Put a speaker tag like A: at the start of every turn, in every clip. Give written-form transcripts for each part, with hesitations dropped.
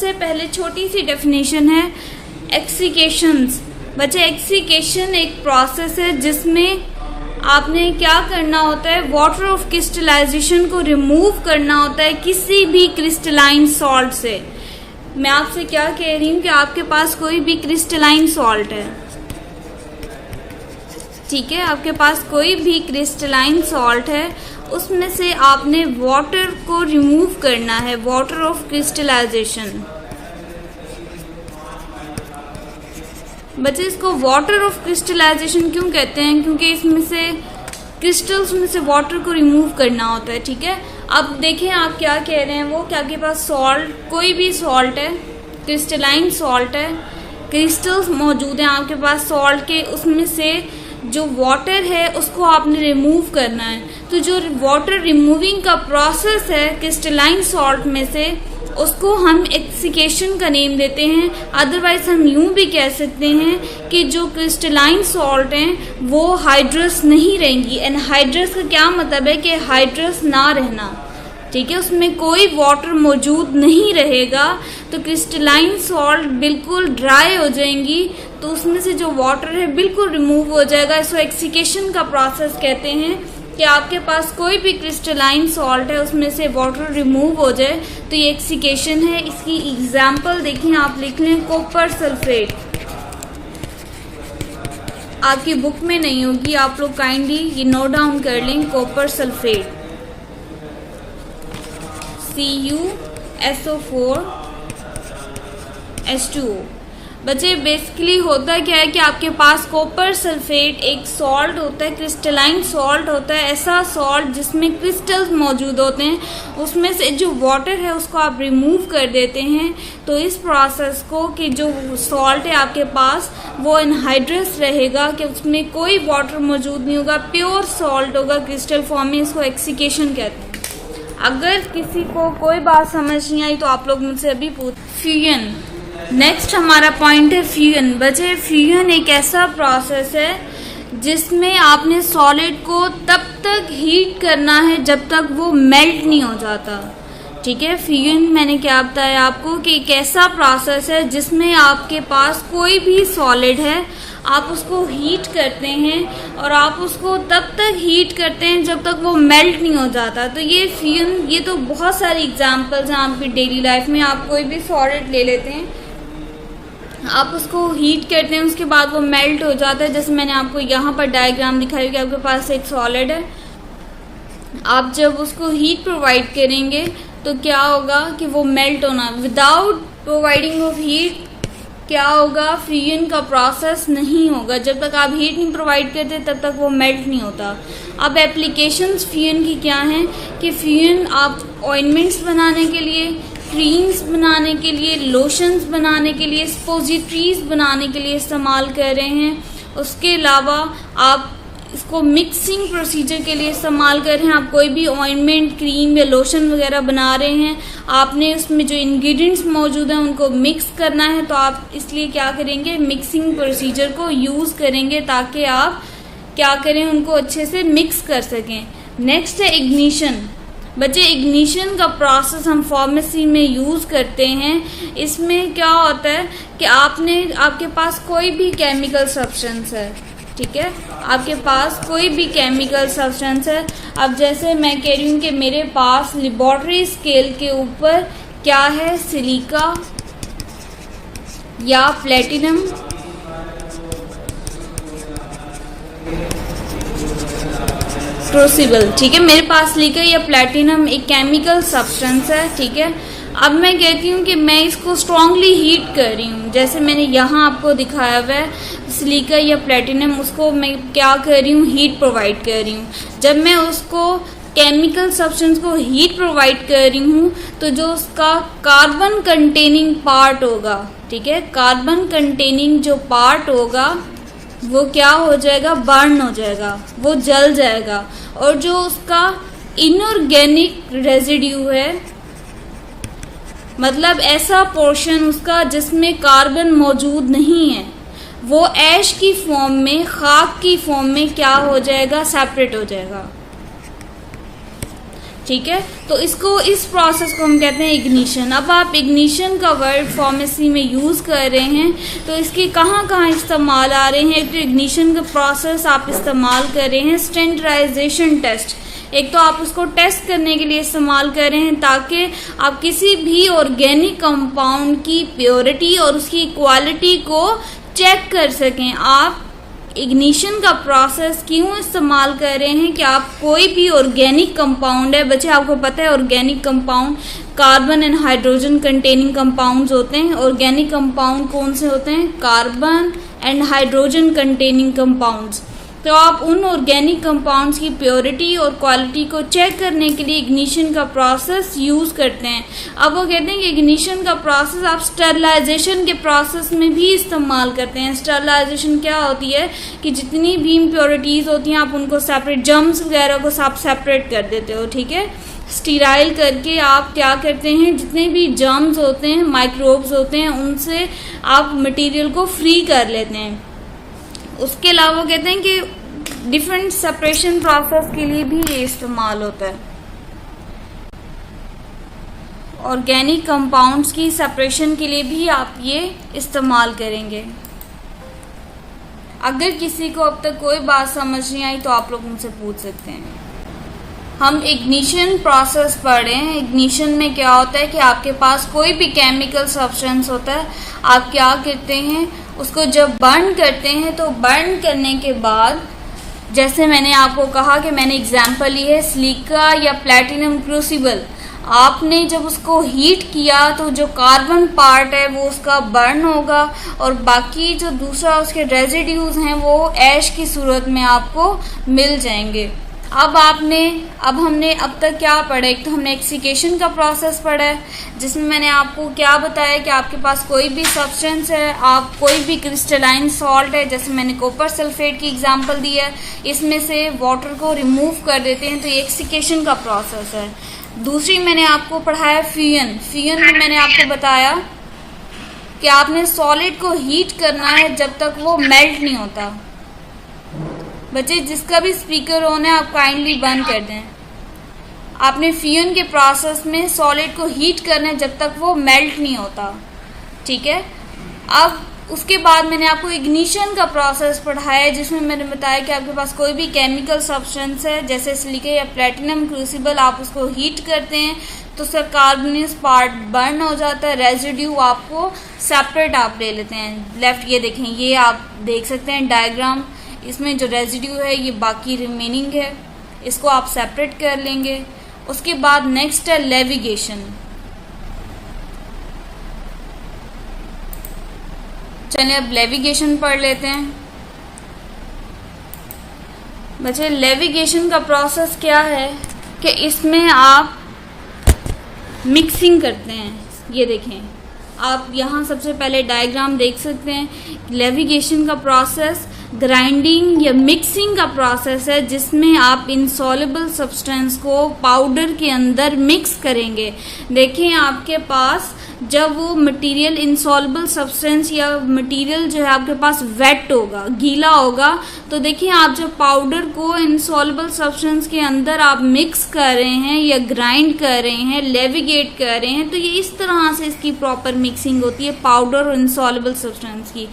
A: सबसे पहले छोटी सी डेफिनेशन है एक्सीकेशंस। बच्चे एक्सीकेशन एक प्रोसेस है जिसमें आपने क्या करना होता है, वाटर ऑफ क्रिस्टलाइजेशन को रिमूव करना होता है किसी भी क्रिस्टलाइन सॉल्ट से। मैं आपसे क्या कह रही हूँ कि आपके पास कोई भी क्रिस्टलाइन सॉल्ट है, ठीक है, आपके पास कोई भी क्रिस्टलाइन सॉल्ट है, उसमें से आपने वाटर को रिमूव करना है, वाटर ऑफ क्रिस्टलाइजेशन। बच्चे इसको वाटर ऑफ क्रिस्टलाइजेशन क्यों कहते हैं, क्योंकि इसमें से क्रिस्टल्स में से वाटर को रिमूव करना होता है, ठीक है। अब देखें आप क्या कह रहे हैं, वो कि आपके पास सॉल्ट, कोई भी सॉल्ट है, क्रिस्टलाइन सॉल्ट है, क्रिस्टल्स मौजूद हैं आपके पास सॉल्ट के, उसमें से जो वाटर है उसको आपने रिमूव करना है। तो जो वाटर रिमूविंग का प्रोसेस है क्रिस्टलाइन सॉल्ट में से, उसको हम एक्सीकेशन का नेम देते हैं। अदरवाइज हम यूं भी कह सकते हैं कि जो क्रिस्टलाइन सॉल्ट हैं वो हाइड्रस नहीं रहेंगी। एंड हाइड्रस का क्या मतलब है कि हाइड्रस ना रहना, ठीक है, उसमें कोई वाटर मौजूद नहीं रहेगा, तो क्रिस्टलाइन सॉल्ट बिल्कुल ड्राई हो जाएंगी, तो उसमें से जो वाटर है बिल्कुल रिमूव हो जाएगा। इसको एक्सीकेशन का प्रोसेस कहते हैं कि आपके पास कोई भी क्रिस्टलाइन सॉल्ट है उसमें से वाटर रिमूव हो जाए, तो ये एक्सीकेशन है। इसकी एग्जाम्पल देखिए, आप लिख लें कॉपर सल्फेट, आपकी बुक में नहीं होगी, आप लोग काइंडली ये नोट डाउन कर लें, कॉपर सल्फेट CuSO4H2O। बच्चे बेसिकली होता क्या है कि आपके पास कॉपर सल्फेट एक सॉल्ट होता है, क्रिस्टलाइन सॉल्ट होता है, ऐसा सॉल्ट जिसमें क्रिस्टल्स मौजूद होते हैं, उसमें से जो वाटर है उसको आप रिमूव कर देते हैं। तो इस प्रोसेस को कि जो सॉल्ट है आपके पास वो एनहाइड्रस रहेगा, कि उसमें कोई वाटर मौजूद नहीं होगा, प्योर सॉल्ट होगा क्रिस्टल फॉर्म में, इसको एक्सीकेशन कहते हैं। अगर किसी को कोई बात समझ नहीं आई तो आप लोग मुझसे अभी पूछ। फ्यूजन, नेक्स्ट हमारा पॉइंट है फ्यूजन। बच्चे फ्यूजन एक ऐसा प्रोसेस है जिसमें आपने सॉलिड को तब तक हीट करना है जब तक वो मेल्ट नहीं हो जाता, ठीक है। फ्यूजन मैंने क्या बताया आपको कि एक ऐसा प्रोसेस है जिसमें आपके पास कोई भी सॉलिड है, आप उसको हीट करते हैं और आप उसको तब तक हीट करते हैं जब तक वो मेल्ट नहीं हो जाता। तो ये फ्यूजन, ये तो बहुत सारी एग्जांपल्स हैं आपकी डेली लाइफ में। आप कोई भी सॉलिड ले लेते हैं, आप उसको हीट करते हैं, उसके बाद वो मेल्ट हो जाता है। जैसे मैंने आपको यहाँ पर डायग्राम दिखाई कि आपके पास एक सॉलिड है, आप जब उसको हीट प्रोवाइड करेंगे तो क्या होगा कि वो मेल्ट होना, विदाउट प्रोवाइडिंग ऑफ हीट क्या होगा, फ्यूजन का प्रोसेस नहीं होगा। जब तक आप हीट नहीं प्रोवाइड करते तब तक वो मेल्ट नहीं होता। अब एप्लीकेशंस फ्यूजन की क्या हैं कि फ्यूजन आप ऑइंटमेंट्स बनाने के लिए, क्रीम्स बनाने के लिए, लोशंस बनाने के लिए, स्पोजिटरीज बनाने के लिए इस्तेमाल कर रहे हैं। उसके अलावा आप इसको मिक्सिंग प्रोसीजर के लिए इस्तेमाल कर रहे हैं। आप कोई भी ऑइंटमेंट, क्रीम या लोशन वगैरह बना रहे हैं, आपने उसमें जो इंग्रेडिएंट्स मौजूद हैं उनको मिक्स करना है, तो आप इसलिए क्या करेंगे, मिक्सिंग प्रोसीजर को यूज़ करेंगे ताकि आप क्या करें, उनको अच्छे से मिक्स कर सकें। नेक्स्ट है इग्निशन। बच्चे इग्निशन का प्रोसेस हम फार्मेसी में यूज़ करते हैं। इसमें क्या होता है कि आपके पास कोई भी केमिकल सब्सटेंस है, ठीक है, आपके पास कोई भी केमिकल सब्सटेंस है। अब जैसे मैं कह रही हूँ कि मेरे पास लेबोरेटरी स्केल के ऊपर क्या है, सिलिका या प्लेटिनम क्रूसिबल, ठीक है, मेरे पास सिलिका या प्लेटिनम एक केमिकल सब्सटेंस है, ठीक है। अब मैं कहती हूँ कि मैं इसको स्ट्रांगली हीट कर रही हूँ, जैसे मैंने यहाँ आपको दिखाया हुआ है सिलिका या प्लेटिनम, उसको मैं क्या कर रही हूँ, हीट प्रोवाइड कर रही हूँ। जब मैं उसको केमिकल सब्सटेंस को हीट प्रोवाइड कर रही हूँ तो जो उसका कार्बन कंटेनिंग पार्ट होगा, ठीक है, कार्बन कंटेनिंग जो पार्ट होगा वो क्या हो जाएगा, बर्न हो जाएगा, वो जल जाएगा। और जो उसका इनऑर्गेनिक रेजिड्यू है, मतलब ऐसा पोर्शन उसका जिसमें कार्बन मौजूद नहीं है, वो ऐश की फॉर्म में, खाक की फॉर्म में क्या हो जाएगा, सेपरेट हो जाएगा। ठीक है। तो इस प्रोसेस को हम कहते हैं इग्निशन। अब आप इग्निशन का वर्ड फार्मेसी में यूज़ कर रहे हैं तो इसके कहाँ कहाँ इस्तेमाल आ रहे हैं। एक तो इग्निशन का प्रोसेस आप इस्तेमाल कर रहे हैं स्टैंडर्डाइजेशन टेस्ट। एक तो आप उसको टेस्ट करने के लिए इस्तेमाल कर रहे हैं ताकि आप किसी भी ऑर्गेनिक कंपाउंड की प्योरिटी और उसकी क्वालिटी को चेक कर सकें। आप इग्निशन का प्रोसेस क्यों इस्तेमाल कर रहे हैं कि आप कोई भी ऑर्गेनिक कंपाउंड है, बच्चे आपको पता है organic compound carbon and hydrogen containing compounds होते हैं। ऑर्गेनिक कंपाउंड कौन से होते हैं? Carbon and hydrogen containing compounds. तो आप उन ऑर्गेनिक कंपाउंड्स की प्योरिटी और क्वालिटी को चेक करने के लिए इग्निशन का प्रोसेस यूज़ करते हैं। अब वो कहते हैं कि इग्निशन का प्रोसेस आप स्टरलाइजेशन के प्रोसेस में भी इस्तेमाल करते हैं। स्टरलाइजेशन क्या होती है कि जितनी भी इम्प्योरिटीज़ होती हैं आप उनको सेपरेट, जर्म्स वगैरह को आप सेपरेट कर देते हो, ठीक है। स्टीराइल करके आप क्या करते हैं, जितने भी जर्म्स होते हैं, माइक्रोब्स होते हैं, उनसे आप मटेरियल को फ्री कर लेते हैं। उसके अलावा वो कहते हैं कि डिफरेंट सेपरेशन प्रोसेस के लिए भी ये इस्तेमाल होता है। ऑर्गेनिक कंपाउंड्स की सेपरेशन के लिए भी आप ये इस्तेमाल करेंगे। अगर किसी को अब तक कोई बात समझ नहीं आई तो आप लोग मुझसे पूछ सकते हैं। हम इग्निशन प्रोसेस पढ़ रहे हैं। इग्निशन में क्या होता है कि आपके पास कोई भी केमिकल सब्सटेंस होता है, आप क्या करते हैं, उसको जब बर्न करते हैं तो बर्न करने के बाद, जैसे मैंने आपको कहा कि मैंने एग्जांपल ली है सिलिका या प्लैटिनम क्रूसिबल, आपने जब उसको हीट किया तो जो कार्बन पार्ट है वो उसका बर्न होगा और बाकी जो दूसरा उसके रेजिड्यूज हैं वो ऐश की सूरत में आपको मिल जाएंगे। अब हमने अब तक क्या पढ़ा, एक तो हमने एक्सीकेशन का प्रोसेस पढ़ा है जिसमें मैंने आपको क्या बताया कि आपके पास कोई भी सब्सटेंस है, आप कोई भी क्रिस्टलाइन सॉल्ट है, जैसे मैंने कॉपर सल्फेट की एग्जांपल दी है, इसमें से वाटर को रिमूव कर देते हैं, तो ये एक्सीकेशन का प्रोसेस है। दूसरी मैंने आपको पढ़ाया फ्यूजन। फ्यूजन में मैंने आपको बताया कि आपने सॉलिड को हीट करना है जब तक वो मेल्ट नहीं होता। बच्चे जिसका भी स्पीकर ऑन है आप काइंडली बंद कर दें। आपने फ्यूजन के प्रोसेस में सॉलिड को हीट करना है जब तक वो मेल्ट नहीं होता, ठीक है। अब उसके बाद मैंने आपको इग्निशन का प्रोसेस पढ़ाया जिसमें मैंने बताया कि आपके पास कोई भी केमिकल सब्सटेंस है जैसे सिलिका या प्लैटिनम क्रूसिबल, आप उसको हीट करते हैं तो उसका कार्बोनियस पार्ट बर्न हो जाता है, रेजिड्यू आपको सेपरेट आप ले लेते हैं। लेफ्ट ये देखें, ये आप देख सकते हैं डायग्राम, इसमें जो रेजिड्यू है ये बाकी रिमेनिंग है, इसको आप सेपरेट कर लेंगे। उसके बाद नेक्स्ट है लेविगेशन। चलिए अब लेविगेशन पढ़ लेते हैं। बच्चे लेविगेशन का प्रोसेस क्या है कि इसमें आप मिक्सिंग करते हैं। ये देखें, आप यहाँ सबसे पहले डायग्राम देख सकते हैं। लेविगेशन का प्रोसेस ग्राइंडिंग या मिक्सिंग का प्रोसेस है जिसमें आप इनसॉल्युबल सब्सटेंस को पाउडर के अंदर मिक्स करेंगे। देखें आपके पास जब वो मटेरियल इनसॉल्युबल सब्सटेंस या मटेरियल जो है आपके पास वेट होगा, गीला होगा, तो देखिए आप जब पाउडर को इनसॉल्युबल सब्सटेंस के अंदर आप मिक्स कर रहे हैं या ग्राइंड कर रहे हैं, लेविगेट कर रहे हैं, तो ये इस तरह से इसकी प्रॉपर मिक्सिंग होती है पाउडर और इनसॉल्युबल सब्सटेंस की।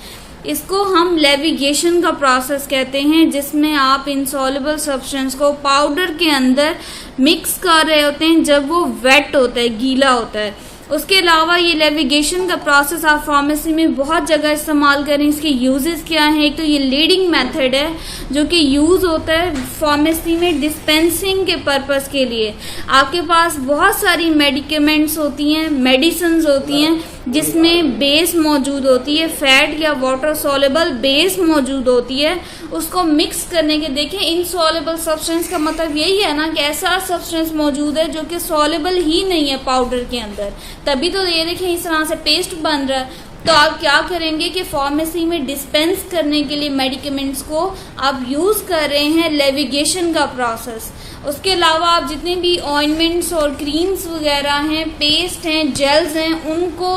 A: इसको हम लेविगेशन का प्रोसेस कहते हैं जिसमें आप इनसॉल्युबल सब्सटेंस को पाउडर के अंदर मिक्स कर रहे होते हैं जब वो वेट होता है, गीला होता है। उसके अलावा ये लेविगेशन का प्रोसेस आप फार्मेसी में बहुत जगह इस्तेमाल करें। इसके यूजेस क्या हैं? एक तो ये लीडिंग मेथड है जो कि यूज़ होता है फार्मेसी में डिस्पेंसिंग के पर्पस के लिए। आपके पास बहुत सारी मेडिकेमेंट्स होती हैं, मेडिसिन्स होती हैं जिसमें बेस मौजूद होती है, फैट या वाटर सॉल्युबल बेस मौजूद होती है। उसको मिक्स करने के देखें, इनसॉल्युबल सब्सटेंस का मतलब यही है ना कि ऐसा सब्सटेंस मौजूद है जो कि सॉल्युबल ही नहीं है पाउडर के अंदर, तभी तो ये देखें इस तरह से पेस्ट बन रहा है। तो आप क्या करेंगे कि फार्मेसी में डिस्पेंस करने के लिए मेडिकेमेंट्स को आप यूज़ कर रहे हैं लेविगेशन का प्रोसेस। उसके अलावा आप जितने भी ऑइंटमेंट्स और क्रीम्स वगैरह हैं, पेस्ट हैं, जेल्स हैं, उनको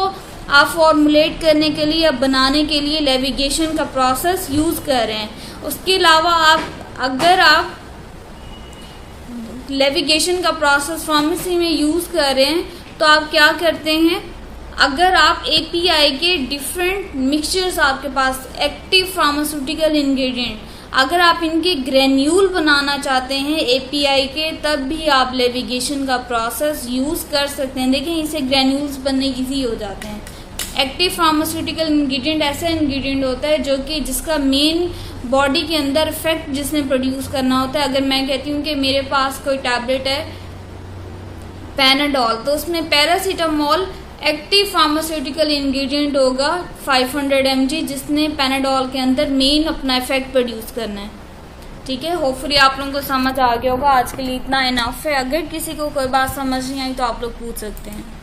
A: आप फॉर्मुलेट करने के लिए या बनाने के लिए लेविगेशन का प्रोसेस यूज़ कर रहे हैं। उसके अलावा अगर आप लेविगेशन का प्रोसेस फार्मेसी में यूज़ कर रहे हैं, तो आप क्या करते हैं, अगर आप एपीआई के डिफरेंट मिक्सचर्स आपके पास एक्टिव फार्मास्यूटिकल इंग्रेडिएंट, अगर आप इनके ग्रेन्यूल बनाना चाहते हैं एपीआई के, तब भी आप लेविगेशन का प्रोसेस यूज़ कर सकते हैं। देखें इससे ग्रेन्यूल्स बनने ईजी हो जाते हैं। एक्टिव फार्मास्यूटिकल इंग्रेडिएंट ऐसा इंग्रेडिएंट होता है जो कि जिसका मेन बॉडी के अंदर इफेक्ट जिसने प्रोड्यूस करना होता है। अगर मैं कहती हूँ कि मेरे पास कोई टैबलेट है पैनाडोल, तो उसमें पैरासीटामोल एक्टिव फार्मास्यूटिकल इंग्रेडिएंट होगा 500 mg, जिसने पैनाडोल के अंदर मेन अपना इफेक्ट प्रोड्यूस करना है। ठीक है, होपफुली आप लोगों को समझ आ गया होगा। आज के लिए इतना इनफ है। अगर किसी को कोई बात समझ नहीं आई तो आप लोग पूछ सकते हैं।